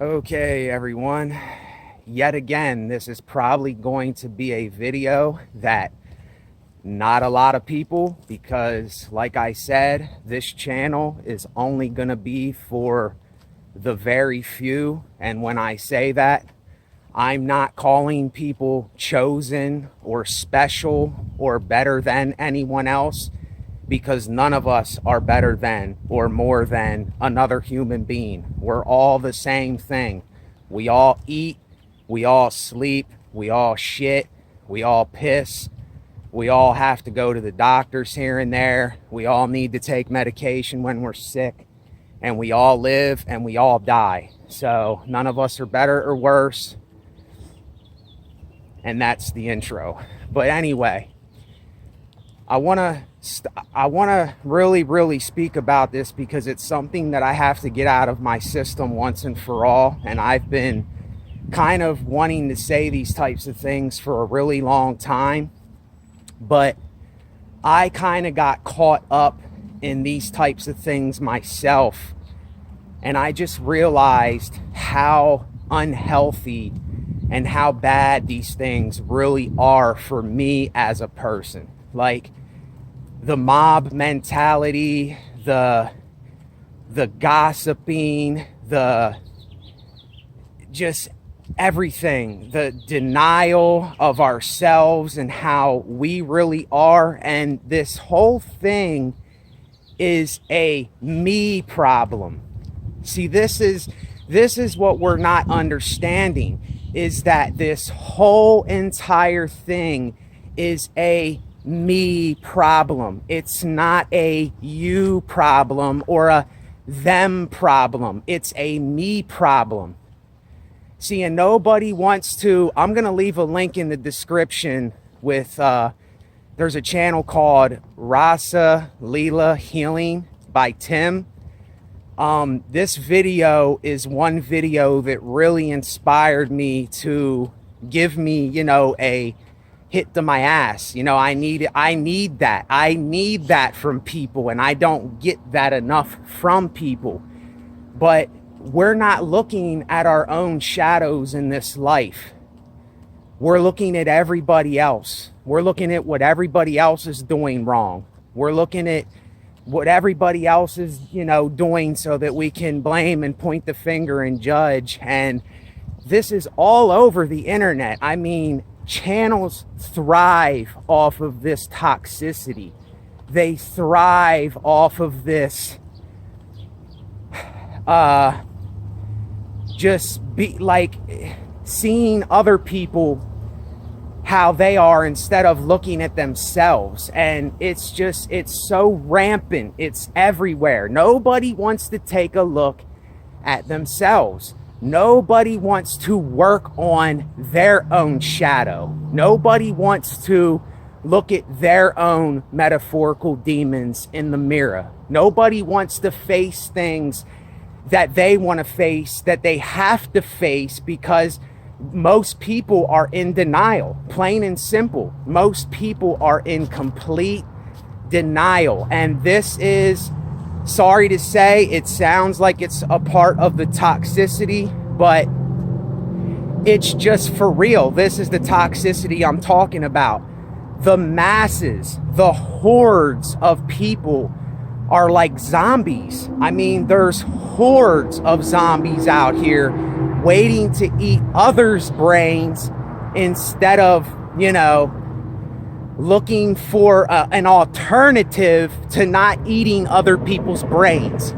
Okay, everyone. Yet again, this is probably going to be a video that not a lot of people, because like I said, this channel is only going to be for the very few. And when I say that, I'm not calling people chosen or special or better than anyone else, because none of us are better than or more than another human being. We're all the same thing. We all eat, we all sleep, we all shit, we all piss, we all have to go to the doctors here and there, we all need to take medication when we're sick, and we all live and we all die. So none of us are better or worse. And that's the intro. But anyway, I want to really speak about this because it's something that I have to get out of my system once and for all. And I've been kind of wanting to say these types of things for a really long time, but I kind of got caught up in these types of things myself. And I just realized how unhealthy and how bad these things really are for me as a person. Like the mob mentality, the gossiping, the just everything, the denial of ourselves and how we really are. And this whole thing is a me problem. See, this is what we're not understanding, is that this whole entire thing is a me problem. It's not a you problem or a them problem. It's a me problem. See, and nobody wants to, I'm going to leave a link in the description with, there's a channel called Rasa Leela Healing by Tim. This video is one video that really inspired me to give me, a hit to my ass. I need that from people, and I don't get that enough from people. But we're not looking at our own shadows in this life. We're looking at everybody else. We're looking at what everybody else is doing wrong. We're looking at what everybody else is, doing, so that we can blame and point the finger and judge. And this is all over the internet. I mean, channels thrive off of this toxicity. They thrive off of this just be like seeing other people how they are instead of looking at themselves. And it's so rampant. It's everywhere. Nobody wants to take a look at themselves. Nobody wants to work on their own shadow. Nobody wants to look at their own metaphorical demons in the mirror. Nobody wants to face things that they want to face, that they have to face, because most people are in denial. Plain and simple. Most people are in complete denial. And this is, sorry to say, it sounds like it's a part of the toxicity, but it's just for real. This is the toxicity I'm talking about. The masses, the hordes of people are like zombies. I mean, there's hordes of zombies out here waiting to eat others' brains instead of, looking for an alternative to not eating other people's brains.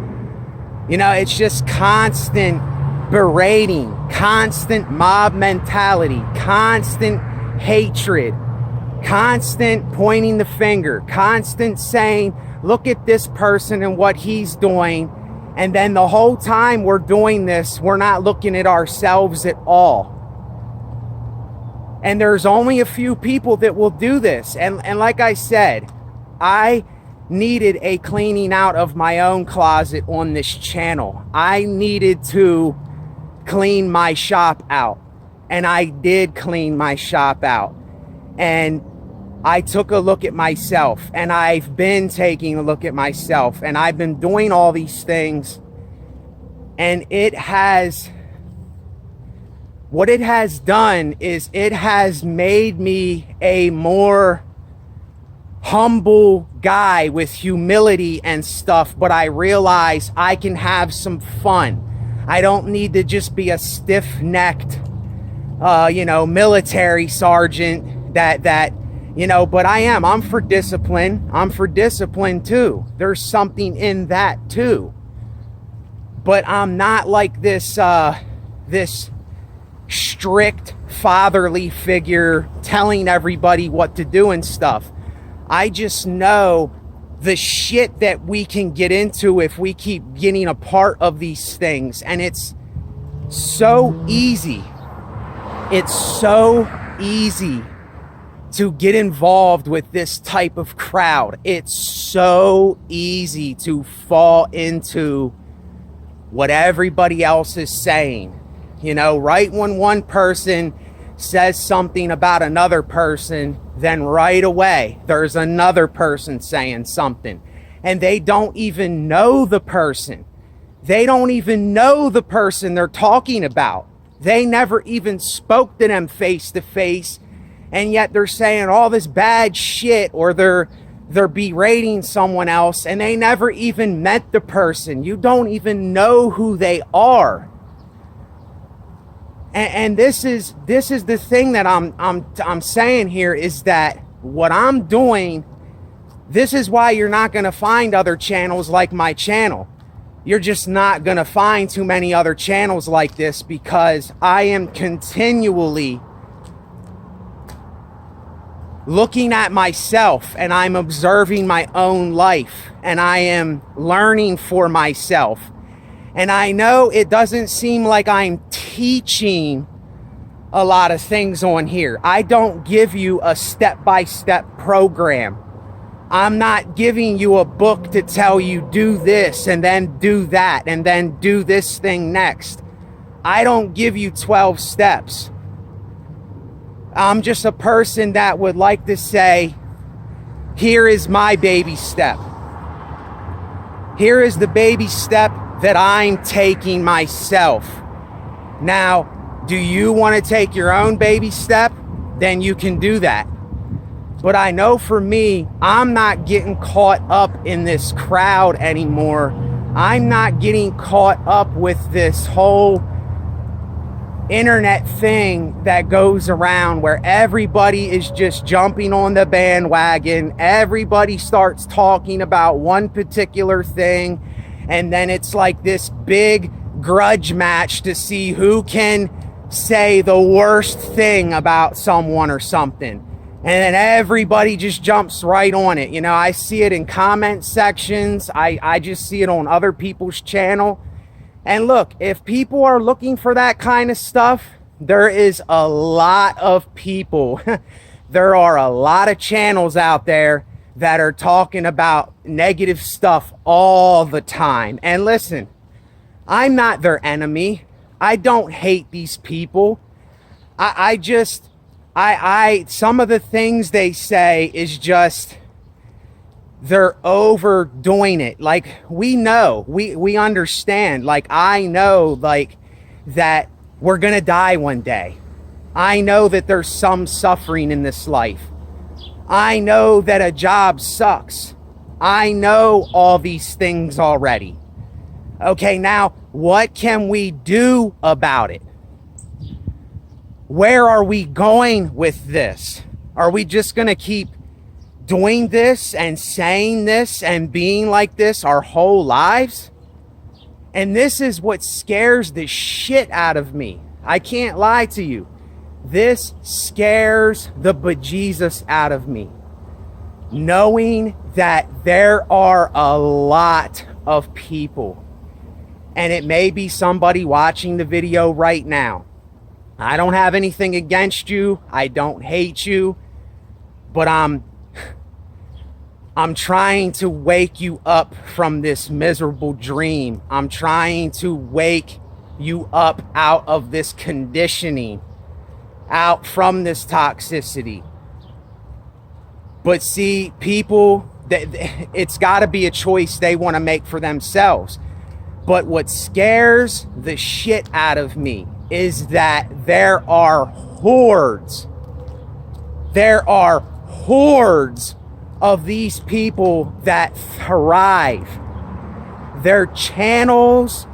It's just constant berating, constant mob mentality, constant hatred, constant pointing the finger, constant saying, look at this person and what he's doing. And then the whole time we're doing this, we're not looking at ourselves at all. And there's only a few people that will do this. And like I said, I needed a cleaning out of my own closet on this channel. I needed to clean my shop out. And I did clean my shop out. And I took a look at myself, and I've been taking a look at myself, and I've been doing all these things, and it has what it has done is it has made me a more humble guy with humility and stuff, but I realize I can have some fun. I don't need to just be a stiff-necked, military sergeant that, but I'm for discipline. I'm for discipline too. There's something in that too. But I'm not like this strict fatherly figure telling everybody what to do and stuff. I just know the shit that we can get into if we keep getting a part of these things. And it's so easy. It's so easy to get involved with this type of crowd. It's so easy to fall into what everybody else is saying. Right when one person says something about another person, then right away there's another person saying something, and they don't even know the person. They don't even know the person they're talking about. They never even spoke to them face to face, and yet they're saying all this bad shit, or they're berating someone else, and they never even met the person. You don't even know who they are. And this is the thing that I'm saying here, is that what I'm doing, this is why you're not going to find other channels like my channel. You're just not going to find too many other channels like this, because I am continually looking at myself, and I'm observing my own life, and I am learning for myself. And I know it doesn't seem like I'm teaching a lot of things on here. I don't give you a step-by-step program. I'm not giving you a book to tell you do this and then do that and then do this thing next. I don't give you 12 steps. I'm just a person that would like to say, here is my baby step. Here is the baby step that I'm taking myself. Now, do you want to take your own baby step? Then you can do that. But I know for me, I'm not getting caught up in this crowd anymore. I'm not getting caught up with this whole internet thing that goes around where everybody is just jumping on the bandwagon. Everybody starts talking about one particular thing, and then it's like this big grudge match to see who can say the worst thing about someone or something. And then everybody just jumps right on it. I see it in comment sections. I just see it on other people's channel. And look, if people are looking for that kind of stuff, there is a lot of people. There are a lot of channels out there that are talking about negative stuff all the time. And listen, I'm not their enemy. I don't hate these people. I some of the things they say is just, they're overdoing it. Like, we know, we understand. Like, I know, like, that we're gonna die one day. I know that there's some suffering in this life. I know that a job sucks. I know all these things already. Okay, now, what can we do about it? Where are we going with this? Are we just going to keep doing this and saying this and being like this our whole lives? And this is what scares the shit out of me. I can't lie to you. This scares the bejesus out of me. Knowing that there are a lot of people, and it may be somebody watching the video right now. I don't have anything against you. I don't hate you. But I'm trying to wake you up from this miserable dream. I'm trying to wake you up out of this conditioning, out from this toxicity. But see, people, it's got to be a choice they want to make for themselves. But what scares the shit out of me is that there are hordes of these people that thrive. Their channels,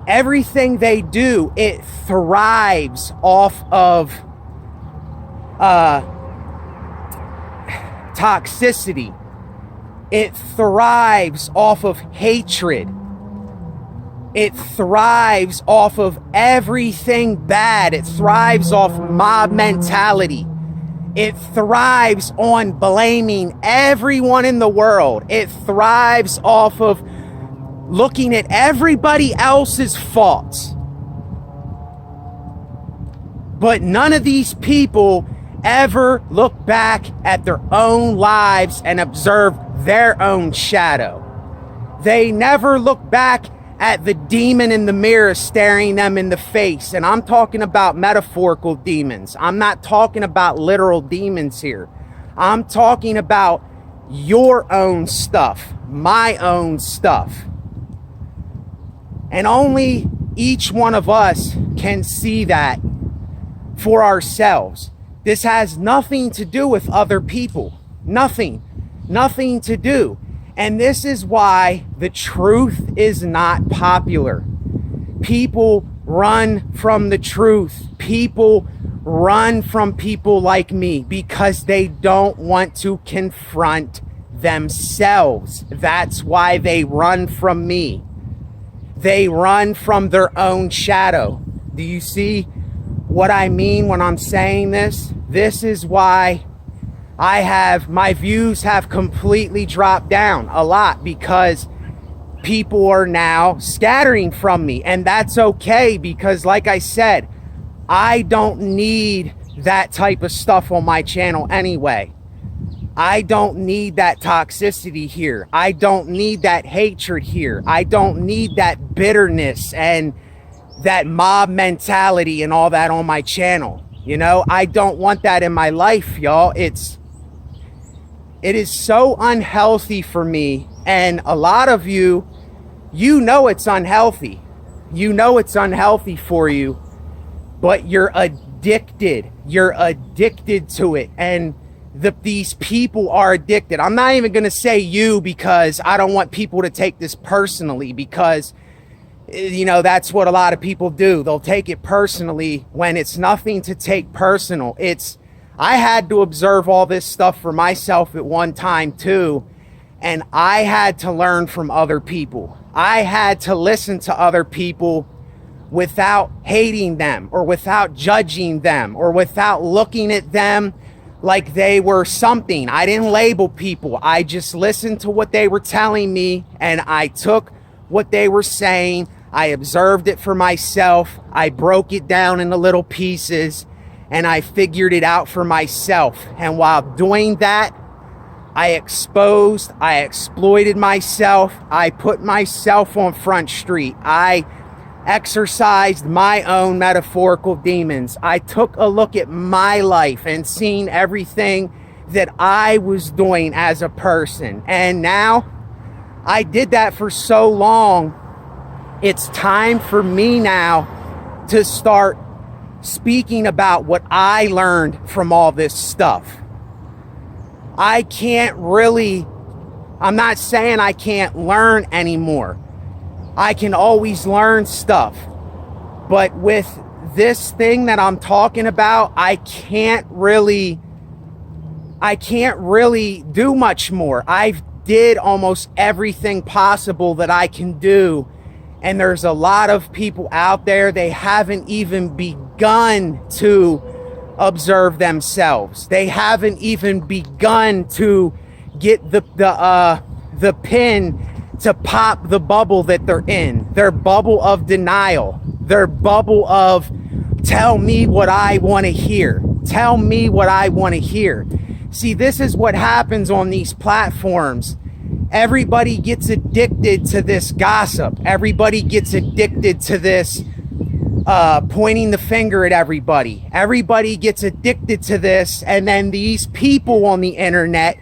everything they do, it thrives off of toxicity. It thrives off of hatred. It thrives off of everything bad. It thrives off mob mentality. It thrives on blaming everyone in the world. It thrives off of looking at everybody else's faults. But none of these people ever look back at their own lives and observe their own shadow. They never look back at the demon in the mirror staring them in the face. And I'm talking about metaphorical demons. I'm not talking about literal demons here. I'm talking about your own stuff, my own stuff. And only each one of us can see that for ourselves. This has nothing to do with other people. Nothing to do. And this is why the truth is not popular. People run from the truth. People run from people like me because they don't want to confront themselves. That's why they run from me. They run from their own shadow. Do you see what I mean when I'm saying this? This is why my views have completely dropped down a lot, because people are now scattering from me. And that's okay, because like I said, I don't need that type of stuff on my channel anyway. I don't need that toxicity here. I don't need that hatred here. I don't need that bitterness and that mob mentality and all that on my channel. You know, I don't want that in my life, y'all. It is so unhealthy for me. And a lot of you know it's unhealthy. You know it's unhealthy for you, but you're addicted. You're addicted to it. And these people are addicted. I'm not even going to say you, because I don't want people to take this personally, because, you know, that's what a lot of people do. They'll take it personally when it's nothing to take personal. I had to observe all this stuff for myself at one time too, and I had to learn from other people. I had to listen to other people without hating them, or without judging them, or without looking at them like they were something. I didn't label people. I just listened to what they were telling me, and I took what they were saying. I observed it for myself. I broke it down into little pieces, and I figured it out for myself. And while doing that, I exploited myself. I put myself on Front Street. I exercised my own metaphorical demons. I took a look at my life and seen everything that I was doing as a person. And now I did that for so long. It's time for me now to start speaking about what I learned from all this stuff. I'm not saying I can't learn anymore. I can always learn stuff. But with this thing that I'm talking about, I can't really do much more. I've did almost everything possible that I can do. And there's a lot of people out there, they haven't even begun to observe themselves. They haven't even begun to get the pin to pop the bubble that they're in. Their bubble of denial. Their bubble of, tell me what I want to hear. Tell me what I want to hear. See, this is what happens on these platforms. Everybody gets addicted to this gossip. Everybody gets addicted to this pointing the finger at everybody. Everybody gets addicted to this, and then these people on the internet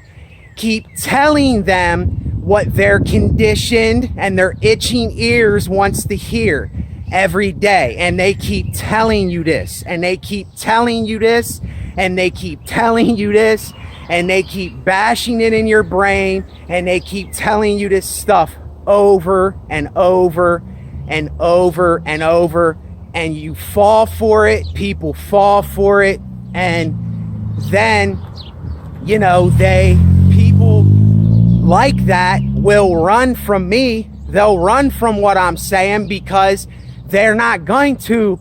keep telling them what their conditioned and their itching ears wants to hear. every day, and they keep telling you this, and they keep telling you this, and they keep telling you this, and they keep bashing it in your brain, and they keep telling you this stuff over and over and over and over, and you fall for it. People fall for it, and then, you know, people like that will run from me. They'll run from what I'm saying because they're not going to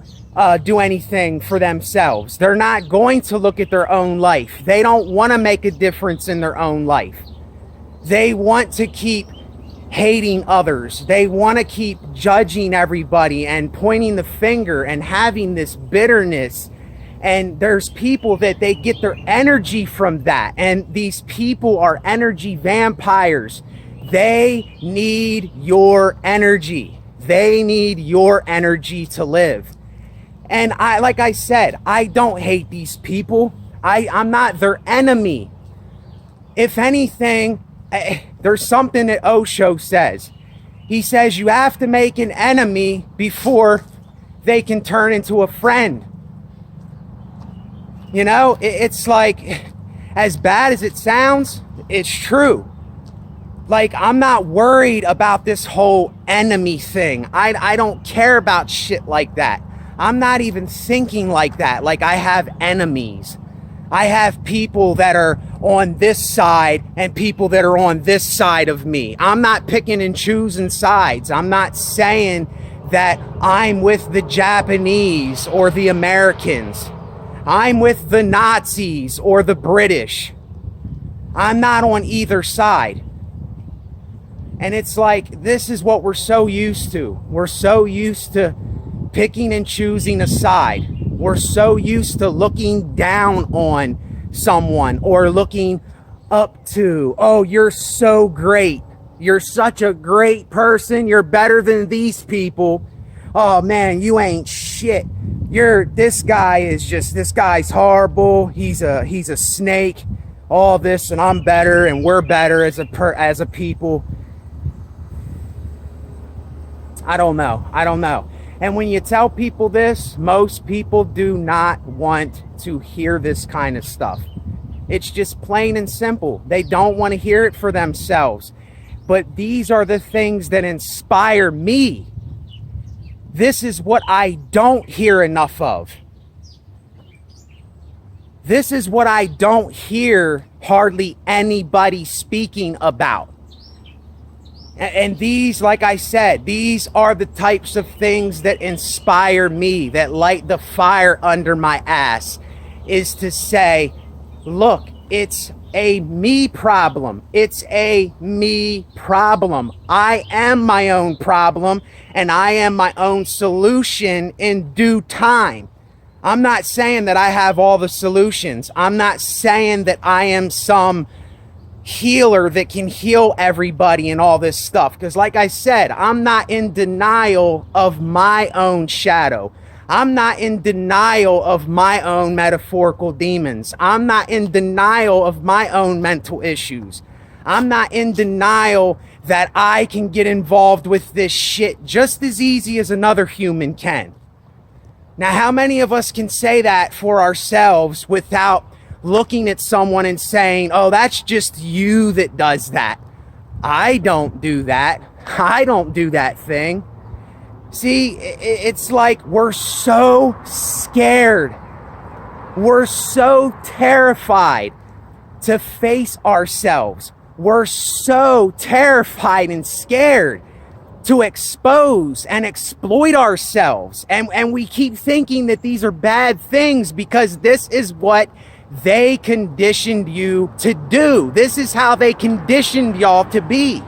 do anything for themselves. They're not going to look at their own life. They don't want to make a difference in their own life. They want to keep hating others. They want to keep judging everybody and pointing the finger and having this bitterness. And there's people that they get their energy from that. And these people are energy vampires. They need your energy. They need your energy to live. And like I said, I don't hate these people. I'm not their enemy. If anything, there's something that Osho says. He says you have to make an enemy before they can turn into a friend. You know, it's like, as bad as it sounds, it's true. Like, I'm not worried about this whole enemy thing. I don't care about shit like that. I'm not even thinking like that. Like, I have enemies. I have people that are on this side and people that are on this side of me. I'm not picking and choosing sides. I'm not saying that I'm with the Japanese or the Americans. I'm with the Nazis or the British. I'm not on either side. And it's like, this is what we're so used to. We're so used to picking and choosing a side. We're so used to looking down on someone or looking up to, oh, you're so great. You're such a great person. You're better than these people. Oh man, you ain't shit. This guy's horrible. He's a snake. All this, and I'm better, and we're better as a people. I don't know. And when you tell people this, most people do not want to hear this kind of stuff. It's just plain and simple. They don't want to hear it for themselves. But these are the things that inspire me. This is what I don't hear enough of. This is what I don't hear hardly anybody speaking about. And these, like I said, these are the types of things that inspire me, that light the fire under my ass, is to say, look, it's a me problem. It's a me problem. I am my own problem, and I am my own solution in due time. I'm not saying that I have all the solutions. I'm not saying that I am some healer that can heal everybody and all this stuff. Because like I said, I'm not in denial of my own shadow. I'm not in denial of my own metaphorical demons. I'm not in denial of my own mental issues. I'm not in denial that I can get involved with this shit just as easy as another human can. Now, how many of us can say that for ourselves without looking at someone and saying, oh, that's just you that does that? I don't do that. I don't do that thing. See, it's like we're so scared. We're so terrified to face ourselves. We're so terrified and scared to expose and exploit ourselves. And we keep thinking that these are bad things because this is what they conditioned you to do. This is how they conditioned y'all to be.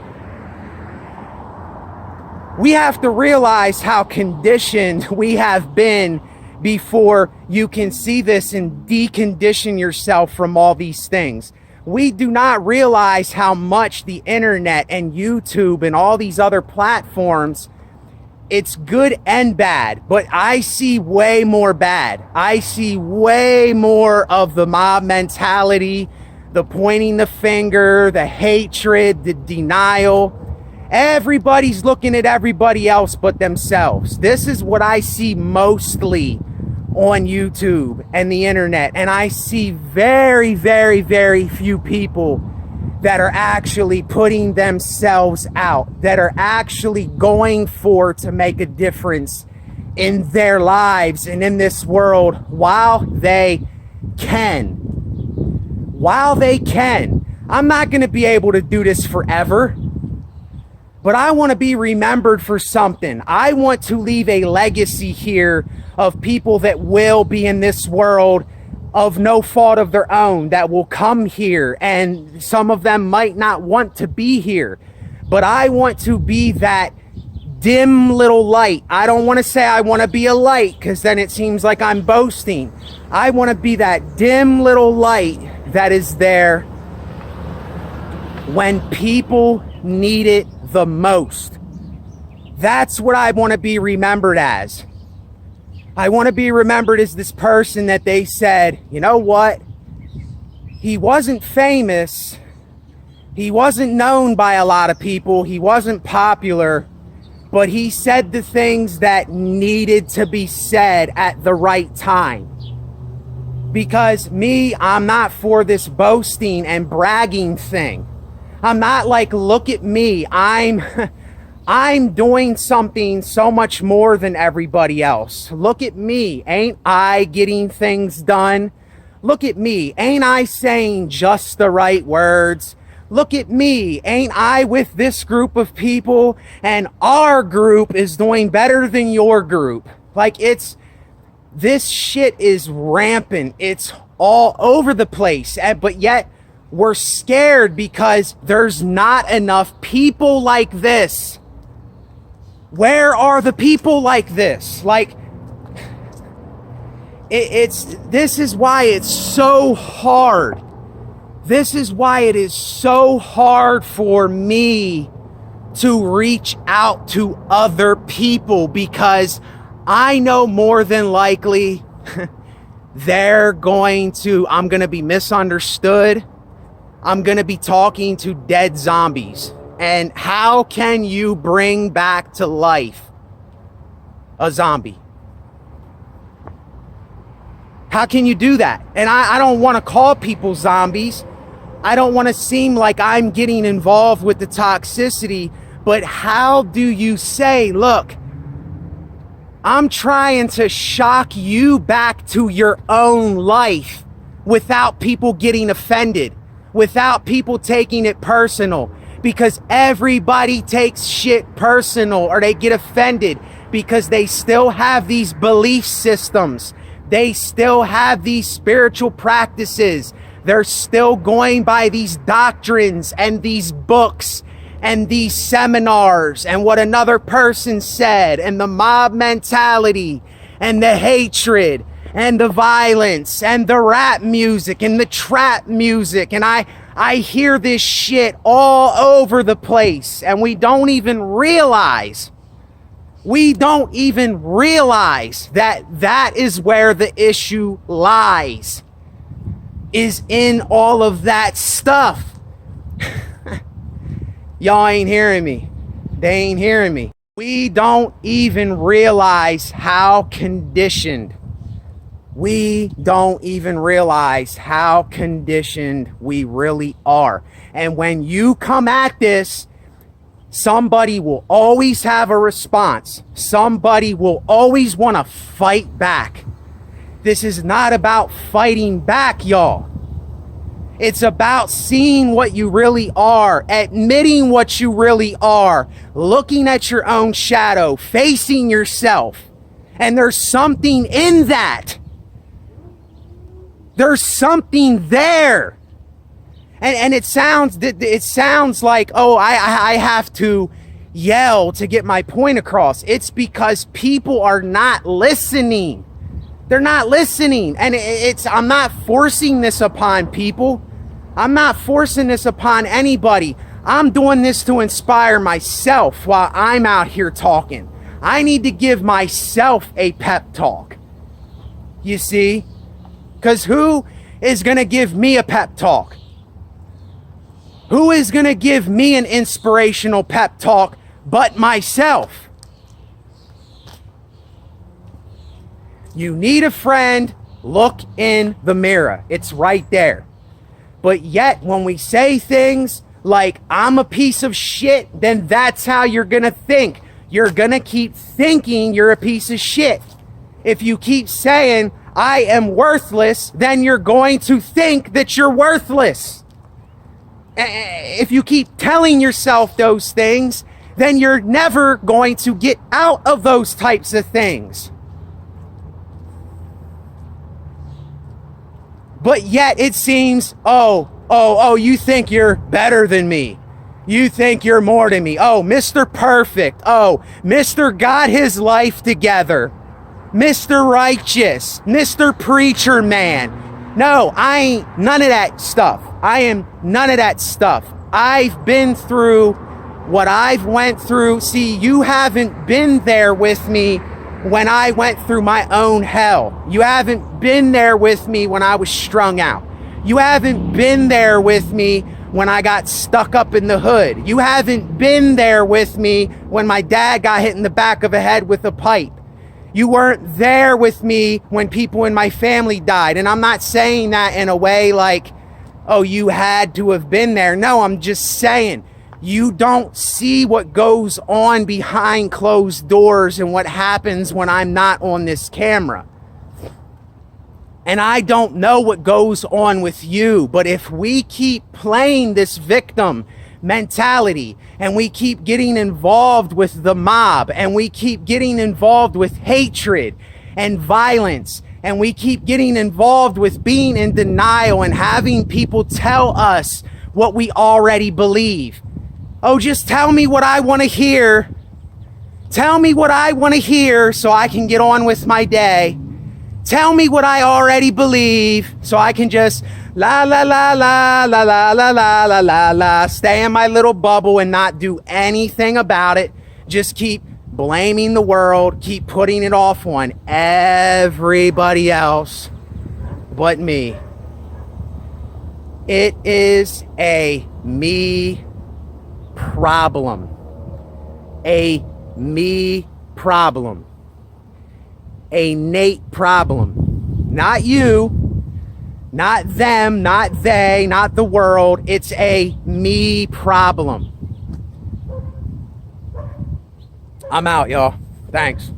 We have to realize how conditioned we have been before you can see this and decondition yourself from all these things. We do not realize how much the internet and YouTube and all these other platforms, it's good and bad, but I see way more bad. I see way more of the mob mentality, the pointing the finger, the hatred, the denial. Everybody's looking at everybody else but themselves. This is what I see mostly on YouTube and the internet. And I see very, very, very few people that are actually putting themselves out, that are actually going for to make a difference in their lives and in this world while they can. While they can. I'm not going to be able to do this forever, but I want to be remembered for something. I want to leave a legacy here of people that will be in this world of no fault of their own, that will come here, and some of them might not want to be here, but I want to be that dim little light. I don't want to say I want to be a light, because then it seems like I'm boasting. I want to be that dim little light that is there when people need it the most. That's what I want to be remembered as. I want to be remembered as this person that they said, you know what? He wasn't famous. He wasn't known by a lot of people. He wasn't popular, but he said the things that needed to be said at the right time. Because me, I'm not for this boasting and bragging thing. I'm not like, look at me. I'm doing something so much more than everybody else. Look at me. Ain't I getting things done? Look at me. Ain't I saying just the right words? Look at me. Ain't I with this group of people? And our group is doing better than your group. Like, this shit is rampant. It's all over the place. But yet we're scared because there's not enough people like this. Where are the people like this? Like, this is why it's so hard. This is why it is so hard for me to reach out to other people, because I know more than likely I'm going to be misunderstood. I'm going to be talking to dead zombies. And how can you bring back to life a zombie? How can you do that? And I don't want to call people zombies. I don't want to seem like I'm getting involved with the toxicity. But how do you say, look, I'm trying to shock you back to your own life without people getting offended, without people taking it personal? Because everybody takes shit personal, or they get offended because they still have these belief systems. They still have these spiritual practices. They're still going by these doctrines and these books and these seminars and what another person said, and the mob mentality and the hatred and the violence and the rap music and the trap music. And I hear this shit all over the place, and we don't even realize that that is where the issue lies, is in all of that stuff. Y'all ain't hearing me. They ain't hearing me. We don't even realize how conditioned. We don't even realize how conditioned we really are. And when you come at this, somebody will always have a response. Somebody will always want to fight back. This is not about fighting back, y'all. It's about seeing what you really are, admitting what you really are, looking at your own shadow, facing yourself. And there's something in that. There's something there. And it sounds like, oh, I have to yell to get my point across. It's because people are not listening. They're not listening. And I'm not forcing this upon people. I'm not forcing this upon anybody. I'm doing this to inspire myself while I'm out here talking. I need to give myself a pep talk. You see? Because who is going to give me a pep talk? Who is going to give me an inspirational pep talk but myself? You need a friend, look in the mirror. It's right there. But yet, when we say things like, I'm a piece of shit, then that's how you're going to think. You're going to keep thinking you're a piece of shit. If you keep saying, I am worthless, then you're going to think that you're worthless. If you keep telling yourself those things, then you're never going to get out of those types of things. But yet it seems, you think you're better than me. You think you're more than me. Oh, Mr. Perfect. Oh, Mr. got his life together. Mr. Righteous. Mr. Preacher Man. No, I ain't none of that stuff. I am none of that stuff. I've been through what I've went through. See, you haven't been there with me when I went through my own hell. You haven't been there with me when I was strung out. You haven't been there with me when I got stuck up in the hood. You haven't been there with me when my dad got hit in the back of the head with a pipe. You weren't there with me when people in my family died. And I'm not saying that in a way like, oh, you had to have been there. No, I'm just saying you don't see what goes on behind closed doors and what happens when I'm not on this camera. And I don't know what goes on with you, but if we keep playing this victim mentality and we keep getting involved with the mob and we keep getting involved with hatred and violence and we keep getting involved with being in denial and having people tell us what we already believe. Oh, just tell me what I want to hear. Tell me what I want to hear so I can get on with my day. Tell me what I already believe so I can just la la la la la la la la la la la stay in my little bubble and not do anything about it. Just keep blaming the world, keep putting it off on everybody else but me. It is a me problem. A me problem. A Nate problem. Not you, not them, not they, not the world. It's a me problem. I'm out, y'all. Thanks.